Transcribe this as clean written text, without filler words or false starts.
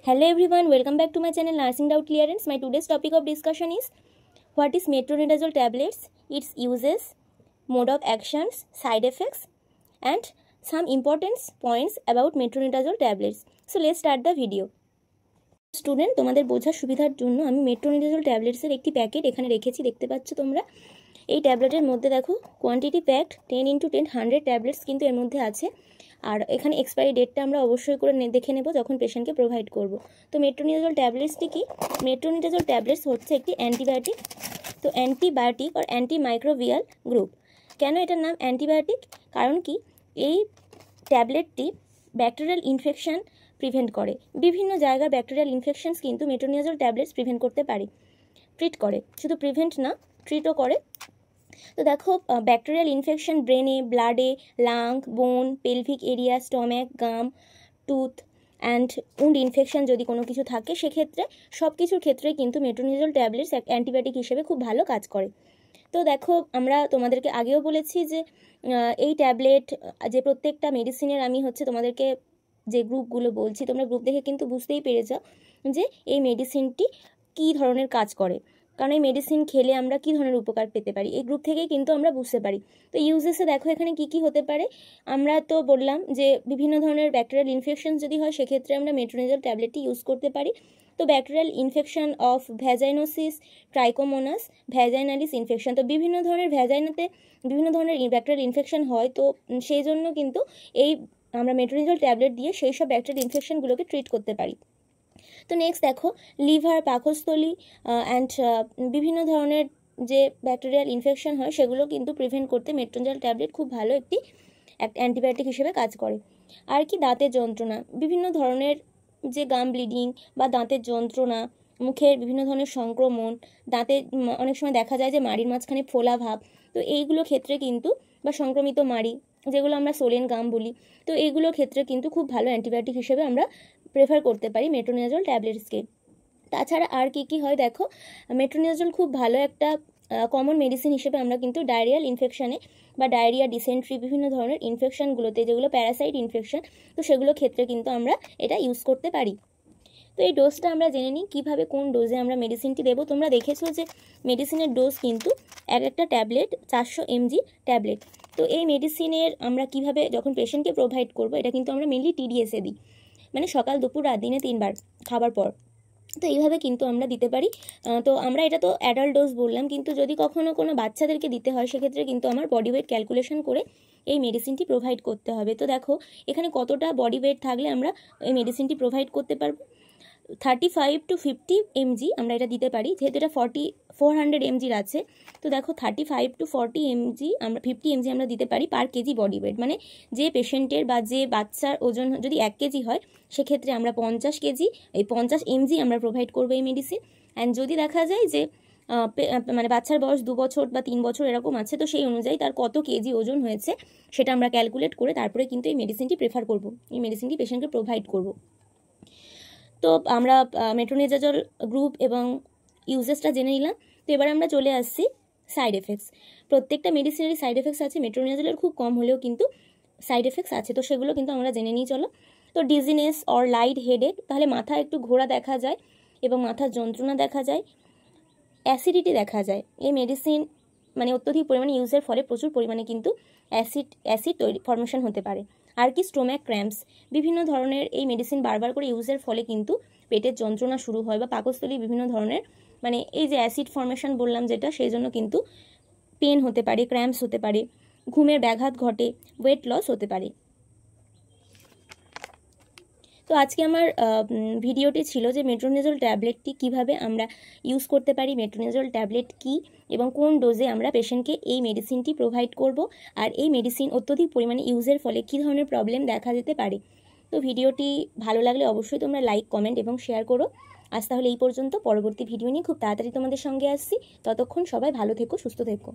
Hello everyone, welcome back to my channel Nursing Doubt Clearance. My today's topic of discussion is what is metronidazole tablets, its uses, mode of actions, side effects and some important points about metronidazole tablets. So let's start the video. Student তোমাদের বোঝার সুবিধার জন্য আমি metronidazole ট্যাবলেটসের একটি packet এখানে রেখেছি, দেখতে পাচ্ছ তোমরা। এই ট্যাবলেটের মধ্যে দেখো কোয়ান্টিটি প্যাকড 10 × 10 100 ট্যাবলেটস কিন্তু এর মধ্যে আছে। আর এখানে এক্সপায়ারি ডেটটা আমরা অবশ্যই করে দেখে নেব যখন পেশেন্টকে প্রোভাইড করব। তো মেট্রোনিডাজল ট্যাবলেটসটি কি? মেট্রোনিডাজল ট্যাবলেটস হচ্ছে একটি অ্যান্টিবায়োটিক। তো অ্যান্টিবায়োটিক আর অ্যান্টিমাইক্রোবিয়াল গ্রুপ। কেন এটার নাম অ্যান্টিবায়োটিক? কারণ কি এই ট্যাবলেটটি ব্যাকটেরিয়াল ইনফেকশন প্রিভেন্ট করে। বিভিন্ন জায়গায় ব্যাকটেরিয়াল ইনফেকশনস কিন্তু মেট্রোনিডাজল ট্যাবলেটস প্রিভেন্ট করতে পারে, ট্রিট করে, শুধু প্রিভেন্ট না ট্রিটও করে। তো দেখো ব্যাকটেরিয়াল ইনফেকশন ব্রেনে, ব্লাডে, lung, bone, pelvic area, stomach, gum, tooth and wound infection যদি কোনো কিছু থাকে সেক্ষেত্রে সব কিছুর ক্ষেত্রে কিন্তু মেট্রোনিডাজল ট্যাবলেটস অ্যান্টিবায়োটিক হিসেবে খুব ভালো কাজ করে। তো দেখো আমরা তোমাদেরকে আগেও বলেছি যে এই ট্যাবলেট যে প্রত্যেকটা মেডিসিনের আমি তোমাদেরকে যে গ্রুপগুলো বলছি তোমরা গ্রুপ দেখে কিন্তু বুঝতেই পেরে যাও যে এই মেডিসিনটি কী ধরনের কাজ করে, কারণ এই মেডিসিন খেলে আমরা কী ধরনের উপকার পেতে পারি এই গ্রুপ থেকেই কিন্তু আমরা বুঝতে পারি। তো ইউজেসে দেখো এখানে কি কি হতে পারে। আমরা তো বললাম যে বিভিন্ন ধরনের ব্যাকটেরিয়াল ইনফেকশন যদি হয় সেক্ষেত্রে আমরা মেট্রোনিডাজল ট্যাবলেটটি ইউজ করতে পারি। তো bacterial infection of vaginosis, Trichomonas, vaginalis infection, তো বিভিন্ন ধরনের ভ্যাজাইনাতে বিভিন্ন ধরনের ব্যাকটেরিয়াল ইনফেকশন হয়, তো সেই জন্য কিন্তু এই আমরা মেট্রোনিডাজল ট্যাবলেট দিয়ে সেই সব ব্যাকটেরিয়াল ইনফেকশনগুলোকে ট্রিট করতে পারি। তো নেক্সট দেখো লিভার, পাকস্থলী অ্যান্ড বিভিন্ন ধরনের যে ব্যাকটেরিয়াল ইনফেকশন হয় সেগুলো কিন্তু প্রিভেন্ট করতে মেট্রোনিডাজল ট্যাবলেট খুব ভালো একটি অ্যান্টিবায়োটিক হিসেবে কাজ করে। আর কি দাঁতের যন্ত্রণা, বিভিন্ন ধরনের যে গাম ব্লিডিং বা দাঁতের যন্ত্রণা, মুখের বিভিন্ন ধরনের সংক্রমণ, দাঁতে অনেক সময় দেখা যায় যে মাড়ির মাঝখানে ফোলা ভাব, তো এইগুলো ক্ষেত্রে কিন্তু বা সংক্রমিত মাড়ি যেগুলো আমরা সোলেন গাম বলি, তো এইগুলোর ক্ষেত্রে কিন্তু খুব ভালো অ্যান্টিবায়োটিক হিসেবে আমরা প্রেফার করতে পারি মেট্রোনিডাজল ট্যাবলেটসকে। তাছাড়া আর কি কি হয় দেখো, মেট্রোনিডাজল খুব ভালো একটা কমন মেডিসিন হিসেবে আমরা কিন্তু ডায়রিয়াল ইনফেকশানে বা ডায়রিয়া, ডিসেন্ট্রি, বিভিন্ন ধরনের ইনফেকশানগুলোতে যেগুলো প্যারাসাইট ইনফেকশন, তো সেগুলো ক্ষেত্রে কিন্তু আমরা এটা ইউজ করতে পারি। তো এই ডোজটা আমরা জেনে নিই কীভাবে কোন ডোজে আমরা মেডিসিনটি দেবো। তোমরা দেখেছো যে মেডিসিনের ডোজ কিন্তু একটা ট্যাবলেট 400 mg ট্যাবলেট। তো এই মেডিসিনের আমরা কিভাবে যখন পেশেন্টকে প্রোভাইড করবো এটা কিন্তু আমরা মেনলি TDS-এ দিই, মানে সকাল, দুপুর, রাত, দিনে 3 বার খাবার পর। তো এইভাবে কিন্তু আমরা দিতে পারি। তো আমরা এটা তো অ্যাডাল্ট ডোজ বললাম, কিন্তু যদি কখনো কোনো বাচ্চাদেরকে দিতে হয় সেক্ষেত্রে কিন্তু আমার বডি ওয়েট ক্যালকুলেশন করে এই মেডিসিনটি প্রোভাইড করতে হবে। তো দেখো এখানে কতটা বডি ওয়েট থাকলে আমরা এই মেডিসিনটি প্রোভাইড করতে পারবো। 35 to 50 mg আমরা এটা দিতে পারি, যেহেতু এটা 400 mg আছে। তো দেখো 35 to 40 mg আমরা 50 mg আমরা দিতে পারি পার কেজি বডি ওয়েট, মানে যে পেশেন্টের বা যে বাচ্চার ওজন যদি 1 কেজি হয় সেক্ষেত্রে আমরা 50 কেজি এই 50 mg আমরা প্রোভাইড করবো এই মেডিসিন। অ্যান্ড যদি দেখা যায় যে মানে বাচ্চার বয়স 2 বছর বা 3 বছর এরকম আছে, তো সেই অনুযায়ী তার কত কেজি ওজন হয়েছে সেটা আমরা ক্যালকুলেট করে তারপরে কিন্তু এই মেডিসিনটি প্রেফার করব, এই মেডিসিনটি পেশেন্টকে প্রোভাইড করব। তো আমরা মেট্রোনিডাজল গ্রুপ এবং ইউজেসটা জেনে নিলাম। তো এবার আমরা চলে আসছি সাইড এফেক্টস। প্রত্যেকটা মেডিসিনেরই সাইড এফেক্টস আছে, মেট্রোনিডাজলের খুব কম হলেও কিন্তু সাইড এফেক্টস আছে, তো সেগুলো কিন্তু আমরা জেনে নিই চলো। তো ডিজিনেস অর লাইট হেডেক, তাহলে মাথা একটু ঘোরা দেখা যায় এবং মাথার যন্ত্রণা দেখা যায়, অ্যাসিডিটি দেখা যায়। এই মেডিসিন মানে অত্যধিক পরিমাণে ইউজের ফলে প্রচুর পরিমাণে কিন্তু অ্যাসিড ফর্মেশন হতে পারে। আর কি স্টোম্যাক ক্র্যাম্পস, বিভিন্ন ধরনের এই মেডিসিন বারবার করে ইউজের ফলে কিন্তু পেটের যন্ত্রণা শুরু হয় বা পাকস্থলী বিভিন্ন ধরনের মানে এই যে অ্যাসিড ফর্মেশন বললাম যেটা, সেই জন্য কিন্তু পেন হতে পারে, ক্র্যাম্পস হতে পারে, ঘুমের ব্যাঘাত ঘটে, ওয়েট লস হতে পারে। তো আজকে আমার ভিডিওটি ছিল যে মেট্রোনিডাজল ট্যাবলেটটি কিভাবে আমরা ইউজ করতে পারি, মেট্রোনিডাজল ট্যাবলেট কি এবং কোন ডোজে আমরা পেশেন্টকে এই মেডিসিনটি প্রোভাইড করব, আর এই মেডিসিন অত্যধিক পরিমাণে ইউজের ফলে কী ধরনের প্রবলেম দেখা যেতে পারে। তো ভিডিওটি ভালো লাগলে অবশ্যই তোমরা লাইক, কমেন্ট এবং শেয়ার করো। আজ তাহলে এই পর্যন্ত, পরবর্তী ভিডিও নিয়ে খুব তাড়াতাড়ি তোমাদের সঙ্গে আসছি। ততক্ষণ সবাই ভালো থেকো, সুস্থ থেকো।